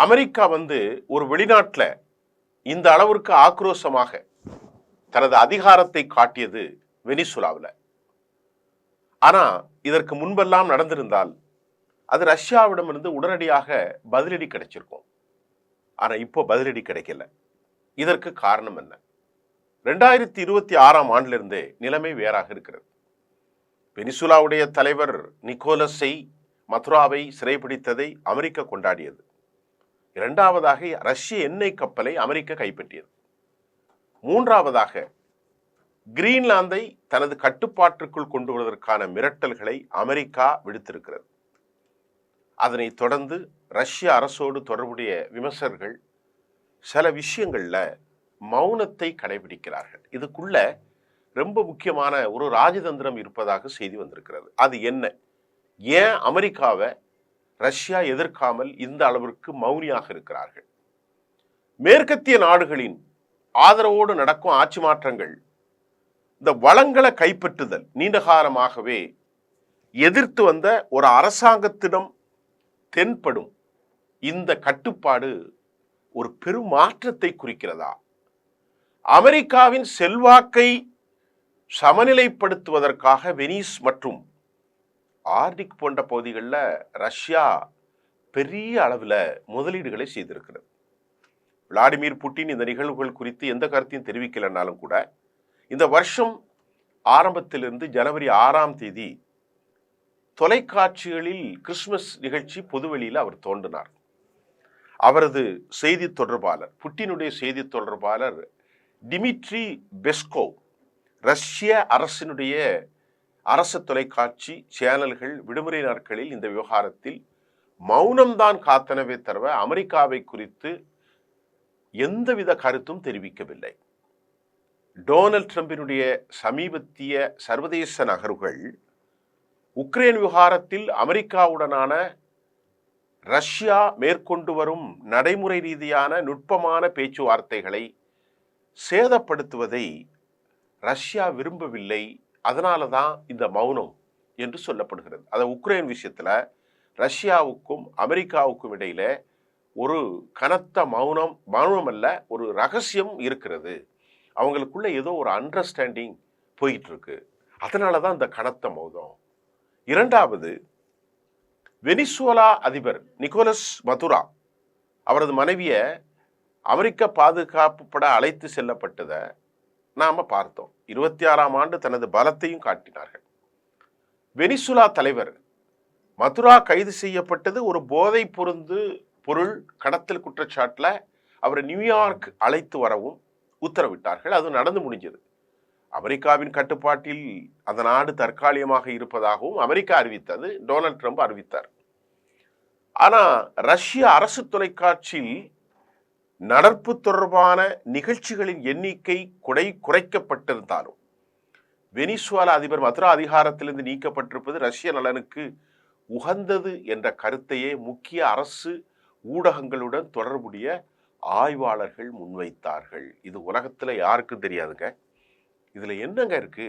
America ஒரு வெளிநாட்டில் இந்த அளவிற்கு ஆக்ரோஷமாக தனது அதிகாரத்தை காட்டியது வெனிசுலாவில். ஆனா இதற்கு முன்பெல்லாம் நடந்திருந்தால் அது ரஷ்யாவிடமிருந்து உடனடியாக பதிலடி கிடைச்சிருக்கும். ஆனா இப்போ பதிலடி கிடைக்கல. இதற்கு காரணம் என்ன? 2026ஆம் ஆண்டிலிருந்தே நிலைமை வேறாக இருக்கிறது. வெனிசுலாவுடைய தலைவர் நிக்கோலஸை மதுராவை சிறைபிடித்ததை அமெரிக்கா கொண்டாடியது. இரண்டாவதாக ரஷ்ய எண்ணெய் கப்பலை அமெரிக்கா கைப்பற்றியது. மூன்றாவதாக கிரீன்லாந்தை தனது கட்டுப்பாட்டிற்குள் கொண்டு வருவதற்கான மிரட்டல்களை அமெரிக்கா விடுத்திருக்கிறது. அதனைத் தொடர்ந்து ரஷ்ய அரசோடு தொடர்புடைய விமர்சகர்கள் சில விஷயங்கள்ல மௌனத்தை கடைபிடிக்கிறார்கள். இதுக்குள்ள ரொம்ப முக்கியமான ஒரு ராஜதந்திரம் இருப்பதாக செய்தி வந்திருக்கிறது. அது என்ன? ஏன் அமெரிக்காவை ரஷ்யா எதிர்க்காமல் இந்த அளவிற்கு மௌனியாக இருக்கிறார்கள்? மேற்கத்திய நாடுகளின் ஆதரவோடு நடக்கும் ஆட்சி மாற்றங்கள், இந்த வளங்களை கைப்பற்றுதல் நீண்ட காலமாகவே எதிர்த்து வந்த ஒரு அரசாங்கத்திடம் தென்படும் இந்த கட்டுப்பாடு ஒரு பெரும் மாற்றத்தை குறிக்கிறதா? அமெரிக்காவின் செல்வாக்கை சமநிலைப்படுத்துவதற்காக வெனிஸ் மற்றும் ஆர்டிக் போன்ற பகுதிகளில் ரஷ்யா பெரிய அளவில் முதலீடுகளை செய்திருக்கிறது. விளாடிமிர் புட்டின் இந்த நிகழ்வுகள் குறித்து எந்த கருத்தையும் தெரிவிக்கலைன்னாலும் கூட இந்த வருஷம் ஆரம்பத்திலிருந்து ஜனவரி 6ஆம் தேதி தொலைக்காட்சிகளில் கிறிஸ்துமஸ் நிகழ்ச்சி பொதுவெளியில் அவர் தோன்றினார். அவரது செய்தி தொடர்பாளர், புட்டினுடைய செய்தி தொடர்பாளர் டிமிட்ரி பெஸ்கோவ், ரஷ்ய அரசினுடைய அரசு தொலைக்காட்சி சேனல்கள் விடுமுறை நாட்களில் இந்த விவகாரத்தில் மௌனம்தான் காத்தனவே தவிர அமெரிக்காவை குறித்து எந்தவித கருத்தும் தெரிவிக்கவில்லை. டொனால்ட் ட்ரம்பினுடைய சமீபத்திய சர்வதேச நகர்வுகள் உக்ரைன் விவகாரத்தில் அமெரிக்காவுடனான ரஷ்யா மேற்கொண்டு வரும் நடைமுறை ரீதியான நுட்பமான பேச்சுவார்த்தைகளை சேதப்படுத்துவதை ரஷ்யா விரும்பவில்லை. அதனால தான் இந்த மௌனம் என்று சொல்லப்படுகிறது. அது உக்ரைன் விஷயத்தில் ரஷ்யாவுக்கும் அமெரிக்காவுக்கும் இடையில ஒரு கனத்த மௌனம் அல்ல, ஒரு ரகசியம் இருக்கிறது. அவங்களுக்குள்ள ஏதோ ஒரு அண்டர்ஸ்டாண்டிங் போயிட்டு இருக்கு. அதனால தான் இந்த கனத்த மௌனம். இரண்டாவது, வெனிசுலா அதிபர் நிக்கோலஸ் மதுரா அவரது மனைவிய அமெரிக்க பாதுகாப்பு பட அழைத்து செல்லப்பட்டதை நாம பார்த்தோம். 26ஆம் ஆண்டு தனது பலத்தையும் காட்டினார்கள். வெனிசுலா தலைவர் மதுரா கைது செய்யப்பட்டது ஒரு போதை பொருள் கடத்தல் குற்றச்சாட்டில் அவரை நியூயார்க் அழைத்து வரவும் உத்தரவிட்டார்கள். அது நடந்து முடிஞ்சது. அமெரிக்காவின் கட்டுப்பாட்டில் அந்த நாடு தற்காலிகமாக இருப்பதாகவும் அமெரிக்கா அறிவித்தது, டொனால்ட் ட்ரம்ப் அறிவித்தார். ஆனா ரஷ்ய அரசு தொலைக்காட்சியில் நடப்பு தொடர்பான நிகழ்ச்சிகளின் எண்ணிக்கை குறைக்கப்பட்டிருந்தாலும் வெனிசுலா அதிபர் மதுரா அதிகாரத்திலிருந்து நீக்கப்பட்டிருப்பது ரஷ்ய நலனுக்கு உகந்தது என்ற கருத்தையே முக்கிய அரசு ஊடகங்களுடன் தொடர்புடைய ஆய்வாளர்கள் முன்வைத்தார்கள். இது உலகத்துல யாருக்கும் தெரியாதுங்க. இதுல என்னங்க இருக்கு?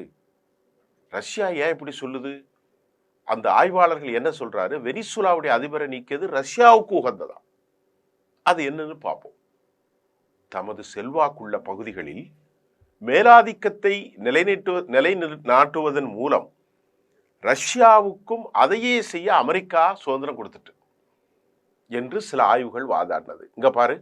ரஷ்யா ஏன் இப்படி சொல்லுது? அந்த ஆய்வாளர்கள் என்ன சொல்றாரு? வெனிசுலாவுடைய அதிபரை நீக்கியது ரஷ்யாவுக்கு உகந்ததா? அது என்னன்னு பார்ப்போம். தமது செல்வாக்குள்ள பகுதிகளில் மேலாதிக்கத்தை நிலைநாட்டுவதன் மூலம் ரஷ்யாவுக்கும் அதையே செய்ய அமெரிக்கா சுதந்திரம் கொடுத்துட்டு என்று சில ஆய்வுகள் வாதாடினது. இங்க பாரு,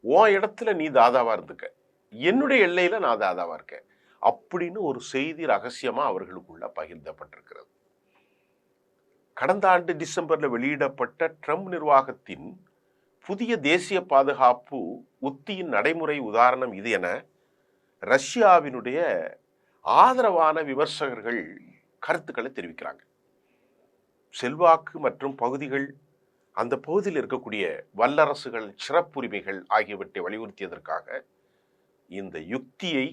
உன் இடத்துல நீ தாதாவா இருந்துக்க, என்னுடைய எல்லையில நான் தாதாவா இருக்கேன் அப்படின்னு ஒரு செய்தி ரகசியமா அவர்களுக்குள்ள பகிர்ந்தப்பட்டிருக்கிறது. கடந்த ஆண்டு டிசம்பர்ல வெளியிடப்பட்ட ட்ரம்ப் நிர்வாகத்தின் புதிய தேசிய பாதுகாப்பு உத்தியின் நடைமுறை உதாரணம் இது என ரஷ்யாவினுடைய ஆதரவான விமர்சகர்கள் கருத்துக்களை தெரிவிக்கிறாங்க. செல்வாக்கு மற்றும் பகுதிகள், அந்த பகுதியில் இருக்கக்கூடிய வல்லரசுகள் சிறப்புரிமைகள் ஆகியவற்றை வலியுறுத்தியதற்காக இந்த யுக்தியை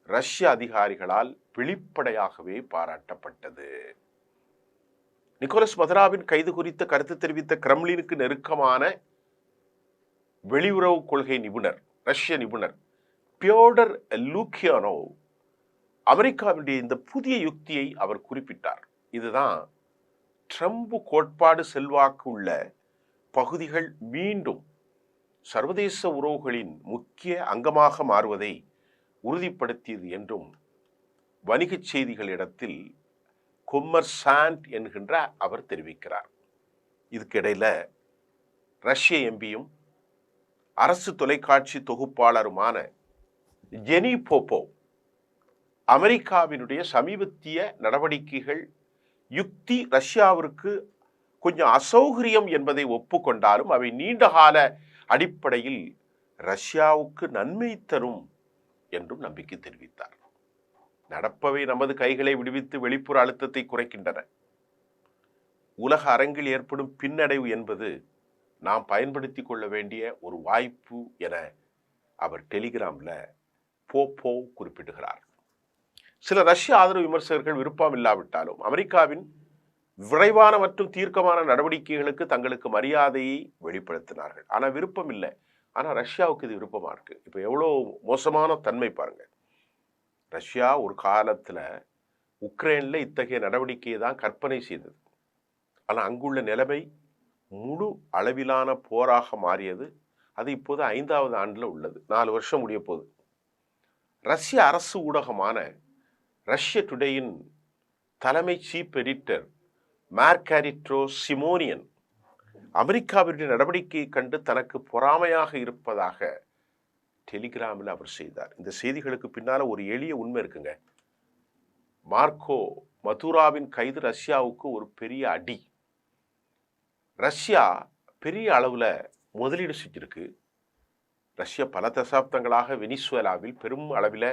ரஷ்ய அதிகாரிகளால் வெளிப்படையாகவே பாராட்டப்பட்டது. நிக்கோலஸ் மதுராவின் கைது குறித்த கருத்து தெரிவித்த கிரெம்ளினுக்கு நெருக்கமான வெளியுறவு கொள்கை நிபுணர், ரஷ்ய நிபுணர் பியோடர் லூக்கியானோவ் அமெரிக்காவுடைய இந்த புதிய யுக்தியை அவர் குறிப்பிட்டார். இதுதான் ட்ரம்ப் கோட்பாடு செல்வாக்கு உள்ள பகுதிகள் மீண்டும் சர்வதேச உறவுகளின் முக்கிய அங்கமாக மாறுவதை உறுதிப்படுத்தியது என்றும் வணிகச் செய்திகளிடத்தில் கொம்மர்சாண்ட் என்கின்ற அவர் தெரிவிக்கிறார். இதுக்கிடையில ரஷ்ய எம்பியும் அரசு தொலைக்காட்சி தொகுப்பாளருமான ஜெனி போப்போவ் அமெரிக்காவினுடைய சமீபத்திய நடவடிக்கைகள் யுக்தி ரஷ்யாவிற்கு கொஞ்சம் அசௌகரியம் என்பதை ஒப்புக்கொண்டாலும் அவை நீண்டகால அடிப்படையில் ரஷ்யாவுக்கு நன்மை தரும் என்றும் நம்பிக்கை தெரிவித்தார். நடப்பவை நமது கைகளை விடுவித்து வெளிப்புற அழுத்தத்தை குறைக்கின்றன. உலக அரங்கில் ஏற்படும் பின்னடைவு என்பது நாம் பயன்படுத்தி கொள்ள வேண்டிய ஒரு வாய்ப்பு என அவர் டெலிகிராம்ல போப்போவ் குறிப்பிடுகிறார். சில ரஷ்ய ஆதரவு விமர்சகர்கள் விருப்பம் இல்லாவிட்டாலும் அமெரிக்காவின் விரைவான மற்றும் தீர்க்கமான நடவடிக்கைகளுக்கு தங்களுக்கு மரியாதையை வெளிப்படுத்தினார்கள். ஆனால் விருப்பம் இல்லை. ஆனால் ரஷ்யாவுக்கு இது விருப்பமா இருக்கு. இப்போ எவ்வளோ மோசமான தன்மை பாருங்க. ரஷ்யா ஒரு காலத்தில் உக்ரைனில் இத்தகைய நடவடிக்கையை தான் கற்பனை செய்தது. ஆனால் அங்குள்ள நிலைமை முழு அளவிலான போராக மாறியது. அது இப்போது 5வது ஆண்டில் உள்ளது. 4 வருஷம் முடிய போகுது. ரஷ்ய அரசு ஊடகமான ரஷ்ய டுடேயின் தலைமை சீஃப் எடிட்டர் மார்காரிட்டோ சிமோனியன் அமெரிக்காவினுடைய நடவடிக்கையை கண்டு தனக்கு பொறாமையாக இருப்பதாக டெலிகிராமில் அவர் செய்தார். இந்த செய்திகளுக்கு பின்னால ஒரு எளிய உண்மை இருக்குங்க. மார்க்கோ மதுராவின் கைது ரஷ்யாவுக்கு ஒரு பெரிய அடி. ரஷ்யா பெரிய அளவில் முதலீடு செஞ்சிருக்கு. ரஷ்யா பல தசாப்தங்களாக வெனிசுவேலாவில் பெரும் அளவில்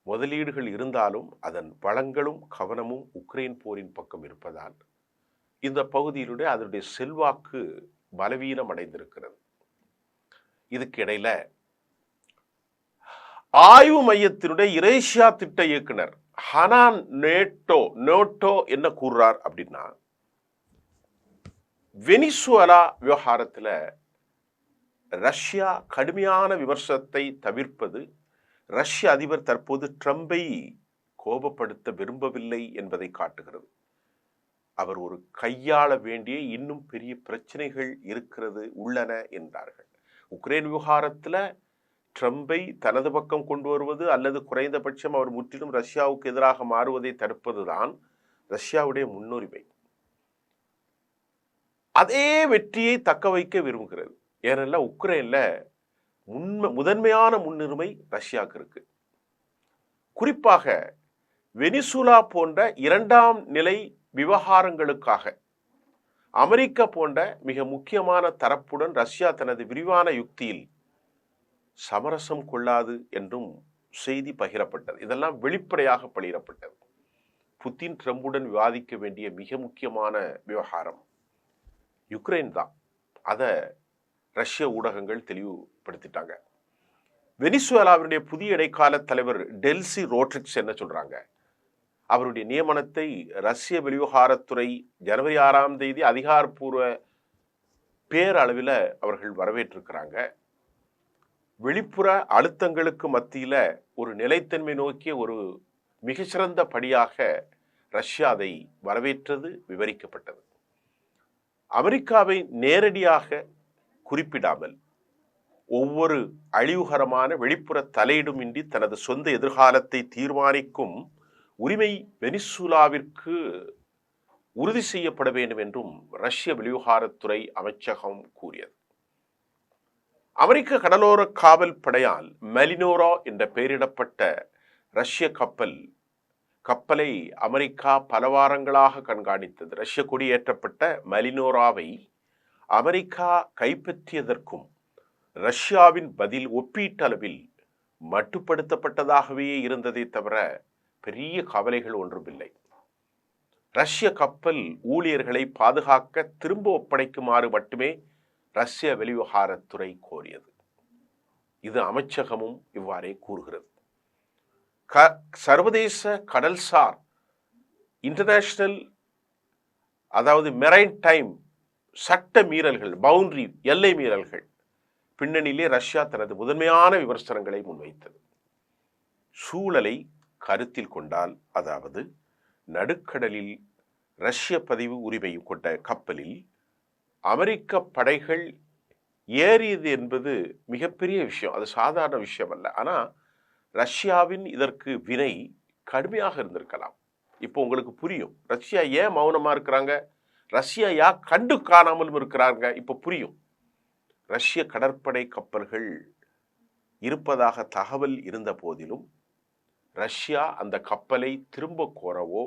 முதலீடுகள் இருந்தாலும் அதன் வளங்களும் கவனமும் உக்ரைன் போரின் பக்கம் இருப்பதால் இந்த பகுதியிலுடைய அதனுடைய செல்வாக்கு பலவீனம் அடைந்திருக்கிறது. இதுக்கு இடையில ஆய்வு மையத்தினுடைய யுரேஷியா திட்ட இயக்குனர் ஹனான் நேட்டோ என்ன கூறுறார் அப்படின்னா, வெனிசுவேலா விவகாரத்தில் ரஷ்யா கடுமையான விமர்சனத்தை தவிர்ப்பது ரஷ்ய அதிபர் தற்போது ட்ரம்பை கோபப்படுத்த விரும்பவில்லை என்பதை காட்டுகிறது. அவர் ஒரு கையாள வேண்டிய இன்னும் பெரிய பிரச்சனைகள் உள்ளன என்றார்கள். உக்ரைன் விவகாரத்தில் ட்ரம்பை தனது பக்கம் கொண்டு வருவது அல்லது குறைந்தபட்சம் அவர் முற்றிலும் ரஷ்யாவுக்கு எதிராக மாறுவதை தடுப்பதுதான் ரஷ்யாவுடைய முன்னுரிமை. அதே வெற்றியை தக்க வைக்க விரும்புகிறது. ஏனெல்லாம் உக்ரைன்ல முதன்மையான முன்னுரிமை ரஷ்யாவுக்கு இருக்கு. குறிப்பாக வெனிசுலா போன்ற 2ஆம் நிலை விவகாரங்களுக்காக அமெரிக்கா போன்ற மிக முக்கியமான தரப்புடன் ரஷ்யா தனது விரிவான யுக்தியில் சமரசம் கொள்ளாது என்றும் செய்தி பகிரப்பட்டது. இதெல்லாம் வெளிப்படையாக பகிரப்பட்டது. புதின் ட்ரம்புடன் விவாதிக்க வேண்டிய மிக முக்கியமான விவகாரம் யுக்ரைன் தான். அதை ரஷ்ய ஊடகங்கள் தெளிவுபடுத்திட்டாங்க. வெனிசுவேலாவினுடைய புதிய இடைக்கால தலைவர் டெல்சி ரோட்ரிக்ஸ் என்ன சொல்றாங்க? அவருடைய நியமனத்தை ரஷ்ய வெளிவிவகாரத்துறை ஜனவரி 6ஆம் தேதி அதிகாரப்பூர்வ பேரளவில் அவர்கள் வரவேற்றிருக்கிறாங்க. வெளிப்புற அழுத்தங்களுக்கு மத்தியில் ஒரு நிலைத்தன்மை நோக்கிய ஒரு மிகச்சிறந்த படியாக ரஷ்யா அதை வரவேற்றது விவரிக்கப்பட்டது. அமெரிக்காவை நேரடியாக குறிப்பிடாமல் ஒவ்வொரு அழிவுகரமான வெளிப்புற தலையீடுமின்றி தனது சொந்த எதிர்காலத்தை தீர்மானிக்கும் உரிமை வெனிசுலாவிற்கு உறுதி செய்யப்பட வேண்டும் என்றும் ரஷ்ய வெளிவிவகாரத்துறை அமைச்சகம் கூறியது. அமெரிக்க கடலோர காவல் படையால் மெலினோரா என்ற பெயரிடப்பட்ட ரஷ்ய கப்பலை அமெரிக்கா பல வாரங்களாக கண்காணித்தது. ரஷ்ய கொடியேற்றப்பட்ட மெலினோராவை அமெரிக்கா கைப்பற்றியதற்கும் ரஷ்யாவின் பதில் ஒப்பீட்டளவில் மட்டுப்படுத்தப்பட்டதாகவே இருந்ததை தவிர பெரிய கவலைகள் ஒன்றுமில்லை. ரஷ்ய கப்பல் ஊழியர்களை பாதுகாக்க திரும்ப ஒப்படைக்குமாறு மட்டுமே ரஷ்ய வெளிவிவகாரத்துறை கோரியது. இது அமைச்சகமும் இவ்வாறே கூறுகிறது. சர்வதேச கடல்சார் இன்டர்நேஷனல் அதாவது மெரைன் டைம் சட்ட மீறல்கள், பவுண்டரி எல்லை மீறல்கள் பின்னணியிலே ரஷ்யா தனது முதன்மையான விமர்சனங்களை முன்வைத்தது. சூழலை கருத்தில் கொண்டால், அதாவது நடுக்கடலில் ரஷ்ய பதிவு உரிமை கொண்ட கப்பலில் அமெரிக்க படைகள் ஏறியது என்பது மிகப்பெரிய விஷயம். அது சாதாரண விஷயம் அல்ல. ஆனா ரஷ்யாவின் இதற்கு வினை கடுமையாக இருந்திருக்கலாம். இப்போ உங்களுக்கு புரியும். ரஷ்யா ஏன் மௌனமா இருக்கிறாங்க? ரஷ்யா கண்டு காணாமலும் இருக்கிறாங்க. இப்போ புரியும். ரஷ்ய கடற்படை கப்பல்கள் இருப்பதாக தகவல் இருந்த போதிலும் ரஷ்யா அந்த கப்பலை திரும்ப கோரவோ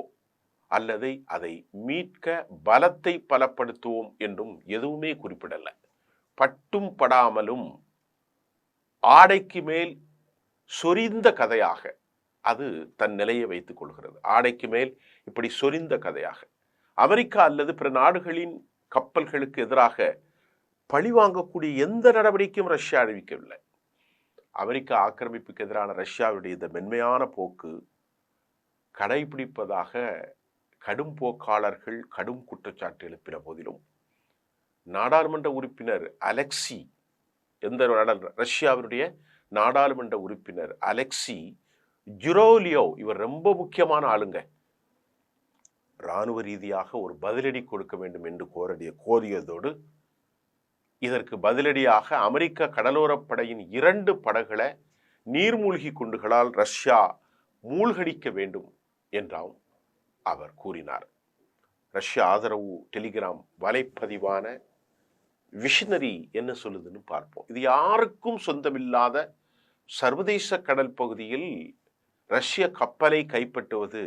அல்லது அதை மீட்க பலத்தை பலப்படுத்துவோம் என்றும் எதுவுமே குறிப்பிடல. பட்டும் படாமலும் ஆடைக்கு மேல் சொரிந்த கதையாக அது தன் நிலையை வைத்துக் கொள்கிறது. ஆடைக்கு மேல் இப்படி சொரிந்த கதையாக அமெரிக்கா அல்லது பிற நாடுகளின் கப்பல்களுக்கு எதிராக பழிவாங்கக்கூடிய எந்த நடவடிக்கையும் ரஷ்யா அறிவிக்கவில்லை. அமெரிக்கா ஆக்கிரமிப்புக்கு எதிரான ரஷ்யாவுடைய இந்த மென்மையான போக்கு கடைபிடிப்பதாக கடும் போக்காளர்கள் கடும் குற்றச்சாட்டு எழுப்பின போதிலும் நாடாளுமன்ற உறுப்பினர் அலெக்சி ரஷ்யாவுடைய நாடாளுமன்ற உறுப்பினர் அலெக்சி ஜுரோலியோ இவர் ரொம்ப முக்கியமான ஆளுங்க. இராணுவ ரீதியாக ஒரு பதிலடி கொடுக்க வேண்டும் என்று கோரியதோடு இதற்கு பதிலடியாக அமெரிக்க கடலோரப்படையின் 2 படகுகளை நீர்மூழ்கி குண்டுகளால் ரஷ்யா மூழ்கடிக்க வேண்டும் என்றும் அவர் கூறினார். ரஷ்யா ஆதரவு டெலிகிராம் வலைப்பதிவான விஷனரி என்ன சொல்லுதுன்னு பார்ப்போம். இது யாருக்கும் சொந்தமில்லாத சர்வதேச கடல் பகுதியில் ரஷ்ய கப்பலை கைப்பற்றுவது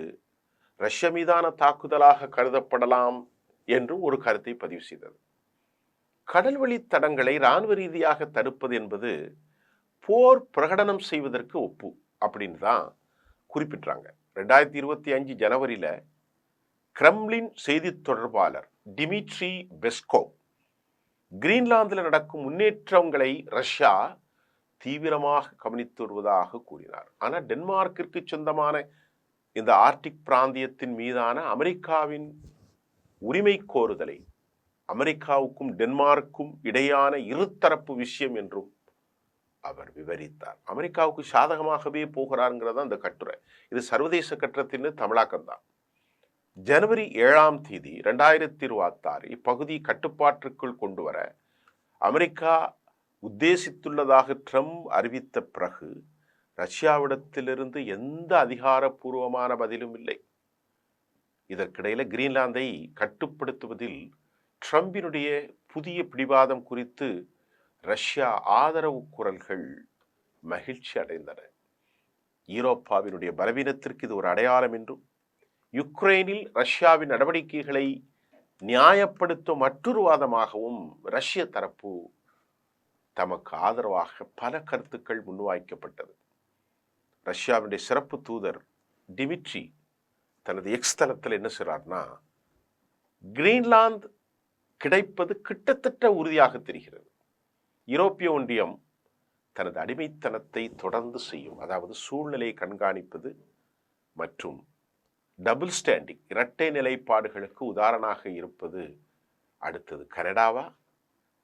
ரஷ்யா மீதான தாக்குதலாக கருதப்படலாம் என்று ஒரு கருத்தை பதிவு செய்தது. கடல்வழி தடங்களை இராணுவ ரீதியாக தடுப்பது என்பது போர் பிரகடனம் செய்வதற்கு ஒப்பு அப்படின்னு தான் குறிப்பிட்டாங்க. 2025 ஜனவரியில கிரெம்ளின் செய்தி தொடர்பாளர் டிமிட்ரி பெஸ்கோவ் கிரீன்லாந்தில் நடக்கும் முன்னேற்றங்களை ரஷ்யா தீவிரமாக கவனித்து வருவதாக கூறினார். ஆனால் டென்மார்க்கிற்கு சொந்தமான இந்த ஆர்டிக் பிராந்தியத்தின் மீதான அமெரிக்காவின் உரிமை கோருதலை அமெரிக்காவுக்கும் டென்மார்க்கும் இடையான இருதரப்பு விஷயம் என்றும் அவர் விவரித்தார். அமெரிக்காவுக்கு சாதகமாகவே போகிறாருங்கிறத அந்த கட்டுரை. இது சர்வதேச கட்டத்தின் தமிழாக்கம் தான். ஜனவரி 7ஆம் தேதி 2026 இப்பகுதி கட்டுப்பாட்டிற்குள் கொண்டு வர அமெரிக்கா உத்தேசித்துள்ளதாக ட்ரம்ப் அறிவித்த பிறகு ரஷ்யாவிடத்திலிருந்து எந்த அதிகாரப்பூர்வமான பதிலும் இல்லை. இதற்கிடையில கிரீன்லாந்தை கட்டுப்படுத்துவதில் ட்ரம்பினுடைய புதிய பிடிவாதம் குறித்து ரஷ்யா ஆதரவு குரல்கள் மகிழ்ச்சி அடைந்தன. ஈரோப்பாவினுடைய பலவீனத்திற்கு இது ஒரு அடையாளம் என்றும் யுக்ரைனில் ரஷ்யாவின் நடவடிக்கைகளை நியாயப்படுத்தும் மற்றொரு வாதமாகவும் ரஷ்ய தரப்பு தமக்கு ஆதரவாக பல கருத்துக்கள் முன்வைக்கப்பட்டது. ரஷ்யாவினுடைய சிறப்பு தூதர் டிமிட்ரி தனது எக்ஸ் தளத்தில் என்ன சொல்றார்னா, கிரீன்லாந்து கிடைப்பது கிட்டத்தட்ட உறுதியாக தெரிகிறது. யூரோப்பிய ஒன்றியம் தனது அடிமைத்தனத்தை தொடர்ந்து செய்யும், அதாவது சூழ்நிலையை கண்காணிப்பது மற்றும் டபுள் ஸ்டாண்டிங் இரட்டை நிலைப்பாடுகளுக்கு உதாரணமாக இருப்பது அடுத்தது கனடாவா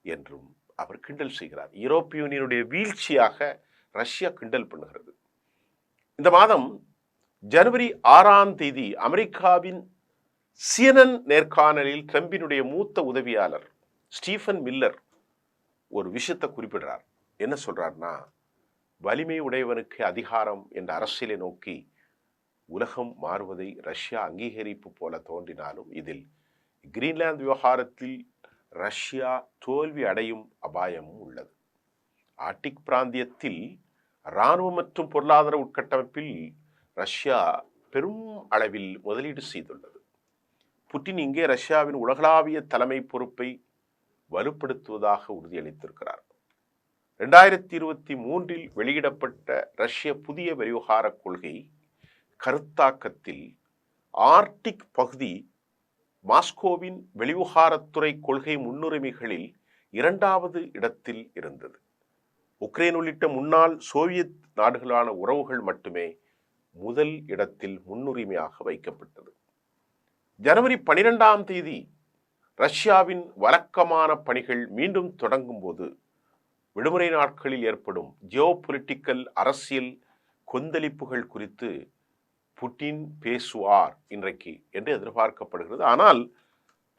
என்றும் அவர் கிண்டல் செய்கிறார். யூரோப்பிய யூனியனுடைய வீழ்ச்சியாக ரஷ்யா கிண்டல் பண்ணுகிறது. இந்த மாதம் ஜனவரி 6ஆம் தேதி அமெரிக்காவின் CNN நேர்காணலில் ட்ரம்பினுடைய மூத்த உதவியாளர் ஸ்டீஃபன் மில்லர் ஒரு விஷயத்தை குறிப்பிடுறார். என்ன சொல்றார்னா, வலிமை உடையவனுக்கு அதிகாரம் என்ற அரசியலை நோக்கி உலகம் மாறுவதை ரஷ்யா அங்கீகரிப்பு போல தோன்றினாலும் இதில் கிரீன்லாந்து விவகாரத்தில் ரஷ்யா தோல்வி அடையும் அபாயமும் உள்ளது. ஆர்டிக் பிராந்தியத்தில் இராணுவ மற்றும் பொருளாதார உட்கட்டமைப்பில் ரஷ்யா பெரும் அளவில் முதலீடு செய்துள்ளது. புட்டின் இங்கே ரஷ்யாவின் உலகளாவிய தலைமை பொறுப்பை வலுப்படுத்துவதாக உறுதியளித்திருக்கிறார். 2023 வெளியிடப்பட்ட ரஷ்ய புதிய விவகார கொள்கை கருத்தாக்கத்தில் ஆர்டிக் பகுதி மாஸ்கோவின் வெளிவிவகாரத்துறை கொள்கை முன்னுரிமைகளில் 2வது இடத்தில் இருந்தது. உக்ரைன் உள்ளிட்ட முன்னாள் சோவியத் நாடுகளான உறவுகள் மட்டுமே முதல் இடத்தில் முன்னுரிமையாக வைக்கப்பட்டது. ஜனவரி 12ஆம் தேதி ரஷ்யாவின் வழக்கமான பணிகள் மீண்டும் தொடங்கும் போது விடுமுறை நாட்களில் ஏற்படும் ஜியோபொலிட்டிக்கல் அரசியல் கொந்தளிப்புகள் குறித்து புட்டின் பேசுவார் இன்றைக்கு என்று எதிர்பார்க்கப்படுகிறது. ஆனால்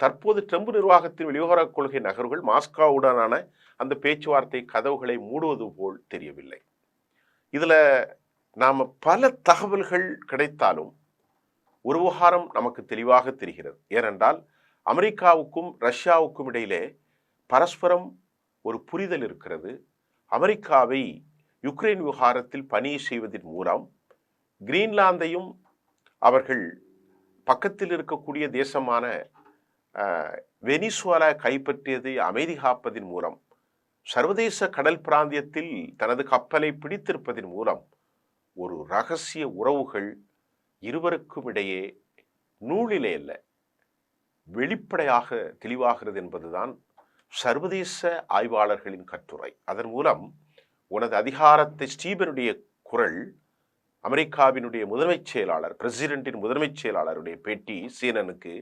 தற்போது ட்ரம்ப் நிர்வாகத்தின் வெளியுறவுக் கொள்கை நகர்வுகள் மாஸ்கோவுடனான அந்த பேச்சுவார்த்தை கதவுகளை மூடுவது போல் தெரியவில்லை. இதுல நாம பல தகவல்கள் கிடைத்தாலும் ஒரு விவகாரம் நமக்கு தெளிவாக தெரிகிறது. ஏனென்றால் அமெரிக்காவுக்கும் ரஷ்யாவுக்கும் இடையிலே பரஸ்பரம் ஒரு புரிதல் இருக்கிறது. அமெரிக்காவை யுக்ரைன் விவகாரத்தில் பணி செய்வதன் மூலம் கிரீன்லாந்தையும் அவர்கள் பக்கத்தில் இருக்கக்கூடிய தேசமான வெனிசுவேலா கைப்பற்றியதை அமைதி காப்பதன் மூலம் சர்வதேச கடல் பிராந்தியத்தில் தனது கப்பலை பிடித்திருப்பதன் மூலம் ஒரு ரகசிய உறவுகள் இருவருக்கும் இடையே நூலிலே அல்ல வெளிப்படையாக தெளிவாகிறது என்பதுதான் சர்வதேச ஆய்வாளர்களின் கட்டுரை. அதன் மூலம் உனது அதிகாரத்தை ஸ்டீபனுடைய குரல் அமெரிக்காவினுடைய முதன்மைச் செயலாளர் பிரசிடென்டின் முதன்மைச் செயலாளருடைய பேட்டி சீனனுக்கு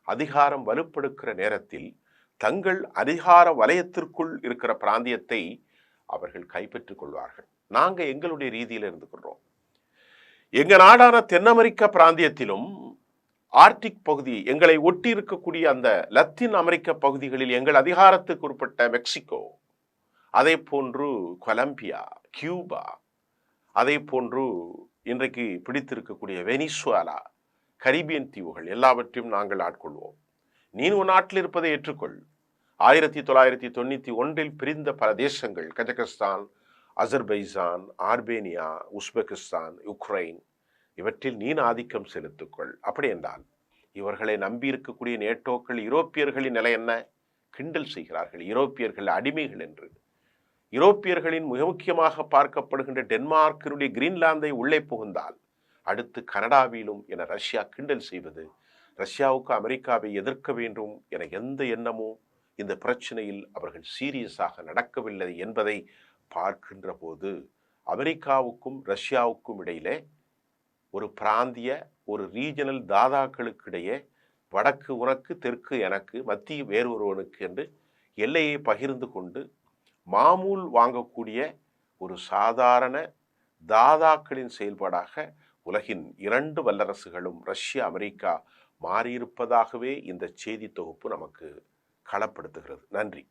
அதிகாரம் வலுப்படுக்கிற நேரத்தில் தங்கள் அதிகார வலயத்திற்குள் இருக்கிற பிராந்தியத்தை அவர்கள் கைப்பற்றிக் கொள்வார்கள். நாங்க எங்களுடைய ரீதியில் இருந்துக்கிறோம். எங்க நாடான தென் அமெரிக்க பிராந்தியத்திலும் ஆர்டிக் பகுதி எங்களை ஒட்டி இருக்கக்கூடிய அந்த லத்தீன் அமெரிக்க பகுதிகளில் எங்கள் அதிகாரத்துக்கு உட்பட்ட மெக்சிகோ, அதே போன்று கொலம்பியா, கியூபா, அதே போன்று இன்றைக்கு பிடித்திருக்கக்கூடிய வெனிசுவேலா, கரீபியன் தீவுகள் எல்லாவற்றையும் நாங்கள் ஆட்கொள்வோம். நீ உன் நாட்டில் இருப்பதை ஏற்றுக்கொள். 1991 பிரிந்த பல தேசங்கள் Kazakhstan, Azerbaijan, Armenia, Uzbekistan, Ukraine இவற்றில் நீ ஆதிக்கம் செலுத்திக்கொள். அப்படி என்றால் இவர்களை நம்பி இருக்கக்கூடிய நேட்டோக்கள் யூரோப்பியர்களின் நிலை என்ன? கிண்டல் செய்கிறார்கள். யூரோப்பியர்கள் அடிமைகள் என்று. யூரோப்பியர்களின் மிக முக்கியமாக பார்க்கப்படுகின்ற டென்மார்க்கினுடைய கிரீன்லாந்தை உள்ளே புகுந்தால் அடுத்து கனடாவிலும் என ரஷ்யா கிண்டல் செய்வது, ரஷ்யாவுக்கு அமெரிக்காவை எதிர்க்க வேண்டும் என எந்த எண்ணமோ இந்த பிரச்சனையில் அவர்கள் சீரியஸாக நடக்கவில்லை என்பதை பார்க்கின்ற போது அமெரிக்காவுக்கும் ரஷ்யாவுக்கும் இடையிலே ஒரு பிராந்திய ஒரு ரீஜனல் தாதாக்களுக்கு இடையே வடக்கு உனக்கு, தெற்கு எனக்கு, மத்திய வேறு ஒருவனுக்கு என்று எல்லையை பகிர்ந்து கொண்டு மாமூல் வாங்கக்கூடிய ஒரு சாதாரண தாதாக்களின் செயல்பாடாக உலகின் 2 வல்லரசுகளும் ரஷ்யா, அமெரிக்கா மாறியிருப்பதாகவே இந்த செய்தி தொகுப்பு நமக்கு களப்படுத்துகிறது. நன்றி.